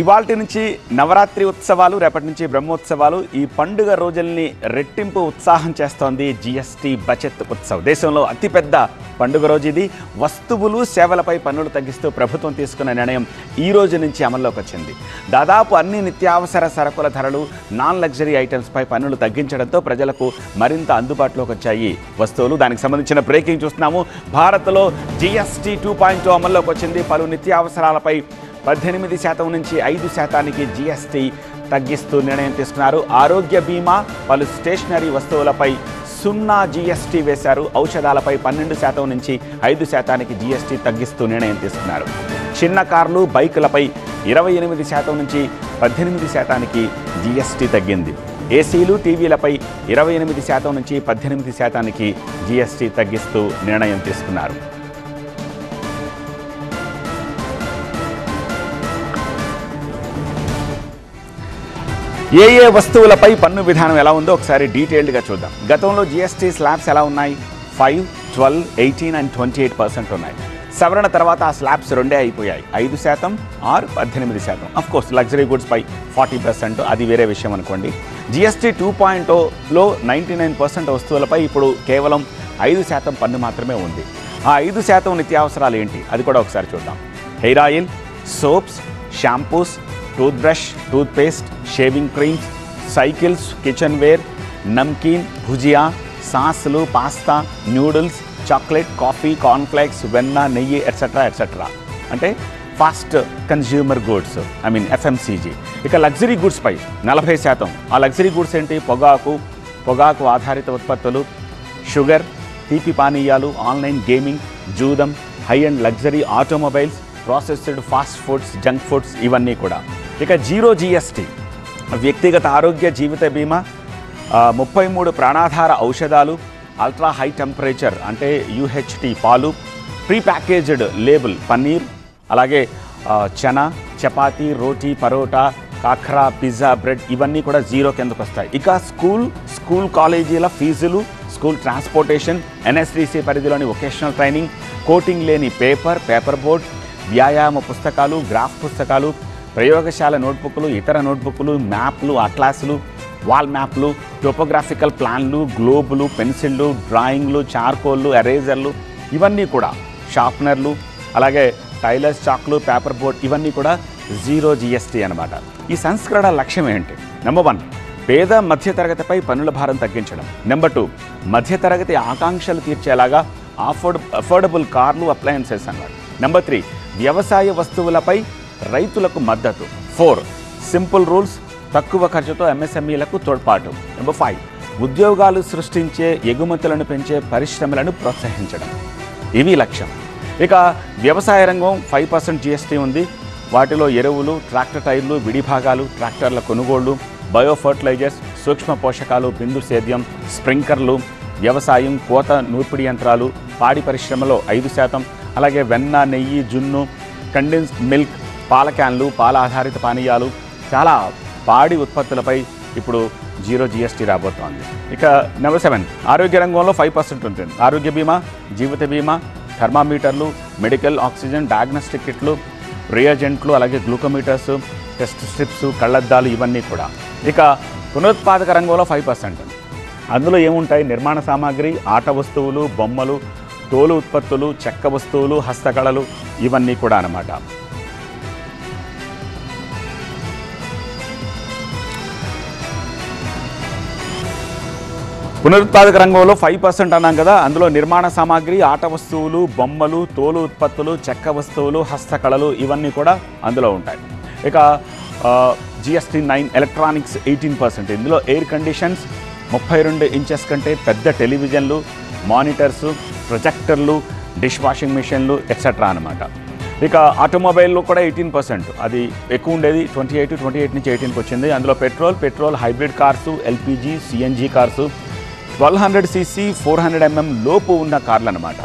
ఇవాల్టి నుంచి నవరాత్రి ఉత్సవాలు, రేపటి నుంచి బ్రహ్మోత్సవాలు. ఈ పండుగ రోజుల్ని రెట్టింపు ఉత్సాహం చేస్తోంది జీఎస్టీ బచత్ ఉత్సవ్. దేశంలో అతిపెద్ద పండుగ రోజు ఇది. వస్తువులు సేవలపై పన్నులు తగ్గిస్తూ ప్రభుత్వం తీసుకున్న నిర్ణయం ఈ రోజు నుంచి అమల్లోకి వచ్చింది. దాదాపు అన్ని నిత్యావసర సరకుల ధరలు, నాన్ లగ్జరీ ఐటమ్స్పై పన్నులు తగ్గించడంతో ప్రజలకు మరింత అందుబాటులోకి వచ్చాయి వస్తువులు. దానికి సంబంధించిన బ్రేకింగ్ చూస్తున్నాము. భారత్లో జీఎస్టీ 2.0 అమల్లోకి వచ్చింది. పలు నిత్యావసరాలపై 18% నుంచి 5% జీఎస్టీ తగ్గిస్తూ నిర్ణయం తీసుకున్నారు. ఆరోగ్య బీమా, పలు స్టేషనరీ వస్తువులపై 0 జీఎస్టీ వేశారు. ఔషధాలపై 12% నుంచి 5% జీఎస్టీ తగ్గిస్తూ నిర్ణయం తీసుకున్నారు. చిన్న కార్లు, బైకులపై 28% నుంచి 18% జీఎస్టీ తగ్గింది. ఏసీలు, టీవీలపై 28% నుంచి 18% జీఎస్టీ తగ్గిస్తూ నిర్ణయం తీసుకున్నారు. ఏ వస్తువులపై పన్ను విధానం ఎలా ఉందో ఒకసారి డీటెయిల్డ్గా చూద్దాం. గతంలో జీఎస్టీ స్లాబ్స్ ఎలా ఉన్నాయి? 5, 12, 18 and 28% ఉన్నాయి. సవరణ తర్వాత ఆ స్లాబ్స్ రెండే అయిపోయాయి. 5% ఆర్ 18%. అఫ్కోర్స్ లగ్జరీ గుడ్స్ పై 40%, అది వేరే విషయం అనుకోండి. జీఎస్టీ 2.0లో 99% వస్తువులపై ఇప్పుడు కేవలం 5% పన్ను మాత్రమే ఉంది. ఆ 5% నిత్యావసరాలు ఏంటి అది కూడా ఒకసారి చూద్దాం. Hair oil, soaps, shampoos, toothbrush, toothpaste, shaving creams, cycles, kitchenware, namkeen, bhujia, సాస్లు, pasta, noodles, chocolate, coffee, cornflakes, వెన్న, నెయ్యి, ఎట్సెట్రా. అంటే ఫాస్ట్ కన్జ్యూమర్ గూడ్స్, ఎఫ్ఎంసీజీ. ఇక లగ్జరీ గూడ్స్పై 40%. ఆ లగ్జరీ గూడ్స్ ఏంటి? పొగాకు ఆధారిత ఉత్పత్తులు, షుగర్, తీపి పానీయాలు, ఆన్లైన్ గేమింగ్, జూదం, high and luxury automobiles, processed fast foods, junk foods, ఇవన్నీ కూడా. ఇక 0 జీఎస్టీ, వ్యక్తిగత ఆరోగ్య జీవిత బీమా, 33 ప్రాణాధార ఔషధాలు, అల్ట్రా హై టెంపరేచర్ అంటే యూహెచ్టీ పాలు, ప్రీ ప్యాకేజ్డ్ లేబుల్ పన్నీర్, అలాగే చనా, చపాతీ, రోటీ, పరోటా, కాఖ్రా, పిజ్జా, బ్రెడ్, ఇవన్నీ కూడా 0 కిందకు వస్తాయి. ఇక స్కూల్ కాలేజీల ఫీజులు, స్కూల్ ట్రాన్స్పోర్టేషన్, ఎన్ఎస్డిసి పరిధిలోని వొకేషనల్ ట్రైనింగ్, కోటింగ్ లేని పేపర్ బోర్డ్, వ్యాయామ పుస్తకాలు, గ్రాఫ్ పుస్తకాలు, ప్రయోగశాల నోట్బుక్లు, ఇతర నోట్బుక్లు, మ్యాప్లు, అట్లాస్లు, వాల్ మ్యాప్లు, టోపోగ్రాఫికల్ ప్లాన్లు, గ్లోబులు, పెన్సిళ్ళు, డ్రాయింగ్లు, చార్కోళ్ళు, ఎరేజర్లు, ఇవన్నీ కూడా, షార్ప్నర్లు, అలాగే టైలర్స్ చాక్లు, పేపర్ బోర్డ్, ఇవన్నీ కూడా 0 జీఎస్టీ అనమాట. ఈ సంస్కరణ లక్ష్యం ఏంటి? నెంబర్ 1, పేద మధ్యతరగతిపై పన్నుల భారం తగ్గించడం. నెంబర్ 2, మధ్యతరగతి ఆకాంక్షలు తీర్చేలాగా అఫోర్డబుల్ కార్లు, అప్లయన్సెస్ అన్నమాట. నెంబర్ 3, వ్యవసాయ వస్తువులపై రైతులకు మద్దతు. 4, సింపుల్ రూల్స్, తక్కువ ఖర్చుతో ఎంఎస్ఎంఈలకు తోడ్పాటు. నెంబర్ 5, ఉద్యోగాలు సృష్టించే, ఎగుమతులను పెంచే పరిశ్రమలను ప్రోత్సహించడం. ఇవి లక్ష్యం. ఇక వ్యవసాయ రంగం 5% జీఎస్టీ ఉంది. వాటిలో ఎరువులు, ట్రాక్టర్ టైర్లు, విడిభాగాలు, ట్రాక్టర్ల కొనుగోళ్లు, బయో ఫర్టిలైజర్స్, సూక్ష్మ పోషకాలు, బిందు సేద్యం, స్ప్రింక్లర్లు, వ్యవసాయం, కోత, నూర్పిడి యంత్రాలు, పాడి పరిశ్రమలో 5%, అలాగే వెన్న, నెయ్యి, జున్ను, కండెన్స్డ్ మిల్క్, పాల క్యాన్లు, పాల ఆధారిత పానీయాలు, చాలా పాడి ఉత్పత్తులపై ఇప్పుడు 0 జీఎస్టీ రాబోతోంది. ఇక నెంబర్ 7, ఆరోగ్య రంగంలో 5% ఉంటుంది. ఆరోగ్య బీమా, జీవిత బీమా, థర్మామీటర్లు, మెడికల్ ఆక్సిజన్, డయాగ్నోస్టిక్ కిట్లు, రియాజెంట్లు, అలాగే గ్లూకోమీటర్స్, టెస్ట్ స్ట్రిప్స్, కళ్ళద్దాలు, ఇవన్నీ కూడా. ఇక పునరుత్పాదక రంగంలో 5%. అందులో ఏముంటాయి? నిర్మాణ సామాగ్రి, ఆట వస్తువులు, బొమ్మలు, తోలు ఉత్పత్తులు, చెక్క వస్తువులు, హస్తకళలు, ఇవన్నీ కూడా అన్నమాట. పునరుత్పాదక రంగంలో 5% అన్నాం కదా. అందులో నిర్మాణ సామాగ్రి, ఆట వస్తువులు, బొమ్మలు, తోలు ఉత్పత్తులు, చెక్క వస్తువులు, హస్తకళలు, ఇవన్నీ కూడా అందులో ఉంటాయి. ఇక జీఎస్టీ 9, ఎలక్ట్రానిక్స్ 18%. ఇందులో ఎయిర్ కండిషన్స్, 32 ఇంచెస్ కంటే పెద్ద టెలివిజన్లు, మానిటర్స్, ప్రొజెక్టర్లు, డిష్ వాషింగ్ మిషన్లు, ఎట్సెట్రా అనమాట. ఇక ఆటోమొబైల్లో కూడా 18%. అది ఎక్కువ ఉండేది 28 నుంచి 18కి వచ్చింది. అందులో petrol, hybrid cars, LPG, CNG cars, 1200cc 400mm లోపు ఉన్న కార్లు అనమాట.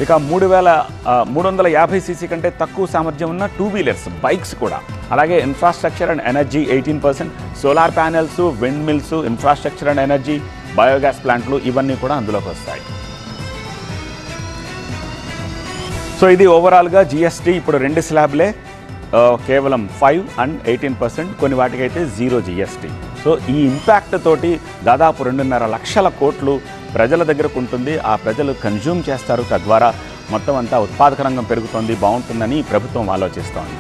ఇక 350cc కంటే తక్కువ సామర్థ్యం ఉన్న 2 వీలర్స్, బైక్స్ కూడా. అలాగే infrastructure and energy 18%, solar panels, wind mills, infrastructure and energy, biogas ప్లాంట్లు, ఇవన్నీ కూడా అందులోకి వస్తాయి. సో ఇది ఓవరాల్గా జీఎస్టీ ఇప్పుడు 2 స్లాబ్లే. కేవలం 5 and 18%, కొన్ని వాటికైతే 0 GST. సో ఈ ఇంపాక్ట్ తోటి దాదాపు 2.5 లక్షల కోట్లు ప్రజల దగ్గరకు ఉంటుంది. ఆ ప్రజలు కన్జ్యూమ్ చేస్తారు, తద్వారా మొత్తం అంతా ఉత్పాదక రంగం పెరుగుతుంది, బాగుంటుందని ప్రభుత్వం ఆలోచిస్తోంది.